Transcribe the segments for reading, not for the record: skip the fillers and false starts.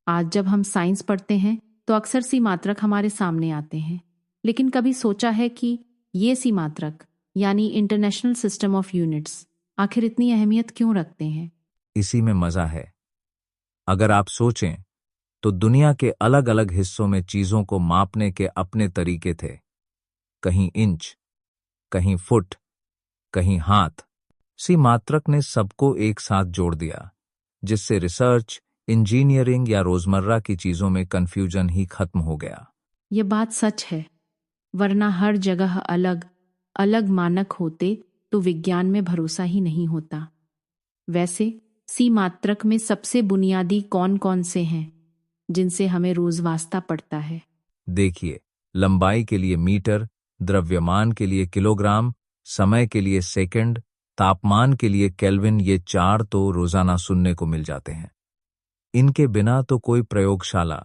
आज जब हम साइंस पढ़ते हैं तो अक्सर सी मात्रक हमारे सामने आते हैं, लेकिन कभी सोचा है कि ये सी मात्रक यानी इंटरनेशनल सिस्टम ऑफ यूनिट्स आखिर इतनी अहमियत क्यों रखते हैं? इसी में मजा है। अगर आप सोचें तो दुनिया के अलग अलग हिस्सों में चीजों को मापने के अपने तरीके थे। कहीं इंच, कहीं फुट, कहीं हाथ। सी मात्रक ने सबको एक साथ जोड़ दिया, जिससे रिसर्च, इंजीनियरिंग या रोजमर्रा की चीजों में कंफ्यूजन ही खत्म हो गया। ये बात सच है, वरना हर जगह अलग अलग मानक होते तो विज्ञान में भरोसा ही नहीं होता। वैसे सी मात्रक में सबसे बुनियादी कौन कौन से हैं जिनसे हमें रोज वास्ता पड़ता है? देखिए, लंबाई के लिए मीटर, द्रव्यमान के लिए किलोग्राम, समय के लिए सेकंड, तापमान के लिए केल्विन, ये चार तो रोजाना सुनने को मिल जाते हैं। इनके बिना तो कोई प्रयोगशाला,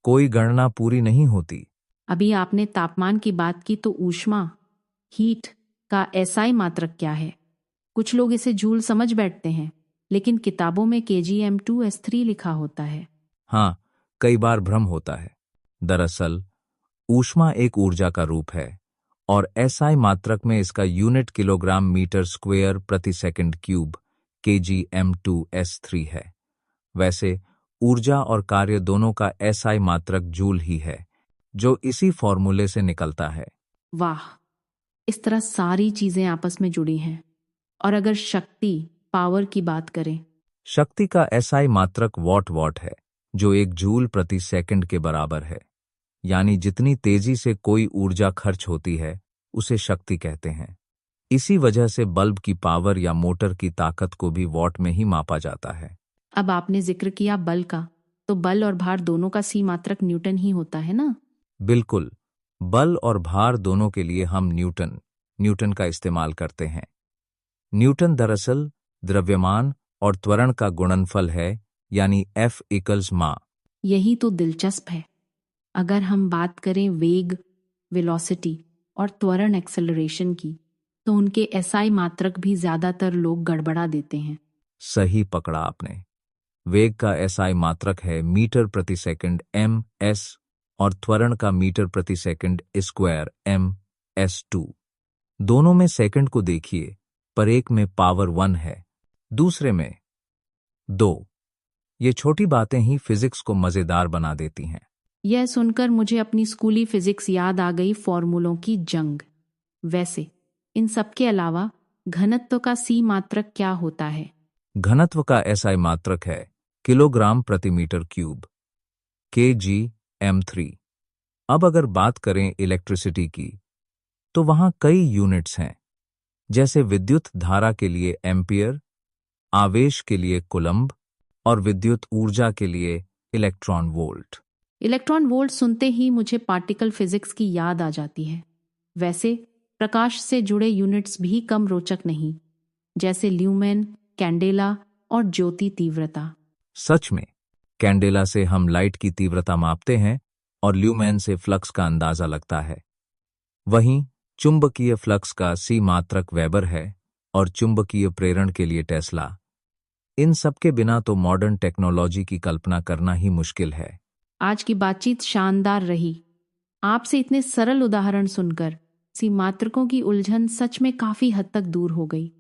कोई गणना पूरी नहीं होती। अभी आपने तापमान की बात की तो ऊष्मा, हीट का एसआई मात्रक क्या है? कुछ लोग इसे जूल समझ बैठते हैं, लेकिन किताबों में kgm2s3 लिखा होता है। हाँ, कई बार भ्रम होता है। दरअसल ऊष्मा एक ऊर्जा का रूप है और एसआई मात्रक में इसका यूनिट किलोग्राम मीटर स्क्वेयर प्रति सेकंड क्यूब kgm2s3 है। वैसे ऊर्जा और कार्य दोनों का एसआई मात्रक जूल ही है, जो इसी फॉर्मूले से निकलता है। वाह, इस तरह सारी चीजें आपस में जुड़ी हैं। और अगर शक्ति, पावर की बात करें? शक्ति का एसआई मात्रक वॉट है, जो एक जूल प्रति सेकंड के बराबर है। यानी जितनी तेजी से कोई ऊर्जा खर्च होती है उसे शक्ति कहते हैं। इसी वजह से बल्ब की पावर या मोटर की ताकत को भी वॉट में ही मापा जाता है। अब आपने जिक्र किया बल का, तो बल और भार दोनों का सी मात्रक न्यूटन ही होता है ना? बिल्कुल, बल और भार दोनों के लिए हम न्यूटन का इस्तेमाल करते हैं। न्यूटन दरअसल द्रव्यमान और त्वरण का गुणनफल है, यानी F इक्वल्स मा। यही तो दिलचस्प है। अगर हम बात करें वेग, वेलोसिटी और त्वरण एक्सेलरेशन की, तो उनके एसआई मात्रक भी ज्यादातर लोग गड़बड़ा देते हैं। सही पकड़ा आपने। वेग का एसआई मात्रक है मीटर प्रति सेकंड ms और त्वरण का मीटर प्रति सेकंड स्क्वायर ms2। दोनों में सेकंड को देखिए, पर एक में पावर 1 है, दूसरे में 2। ये छोटी बातें ही फिजिक्स को मजेदार बना देती हैं। यह सुनकर मुझे अपनी स्कूली फिजिक्स याद आ गई, फॉर्मूलों की जंग। वैसे इन सब के अलावा घनत्व का सी मात्रक क्या होता है? घनत्व का एसआई मात्रक है किलोग्राम प्रति मीटर क्यूब kgm3। अब अगर बात करें इलेक्ट्रिसिटी की, तो वहां कई यूनिट्स हैं, जैसे विद्युत धारा के लिए एम्पियर, आवेश के लिए कूलम्ब और विद्युत ऊर्जा के लिए इलेक्ट्रॉन वोल्ट। इलेक्ट्रॉन वोल्ट सुनते ही मुझे पार्टिकल फिजिक्स की याद आ जाती है। वैसे प्रकाश से जुड़े यूनिट्स भी कम रोचक नहीं, जैसे ल्यूमेन, कैंडेला और ज्योति तीव्रता। सच में, कैंडेला से हम लाइट की तीव्रता मापते हैं और ल्यूमेन से फ्लक्स का अंदाजा लगता है। वहीं चुंबकीय फ्लक्स का सी मात्रक वेबर है और चुंबकीय प्रेरण के लिए टेस्ला। इन सब के बिना तो मॉडर्न टेक्नोलॉजी की कल्पना करना ही मुश्किल है। आज की बातचीत शानदार रही। आपसे इतने सरल उदाहरण सुनकर सी मात्रकों की उलझन सच में काफी हद तक दूर हो गई।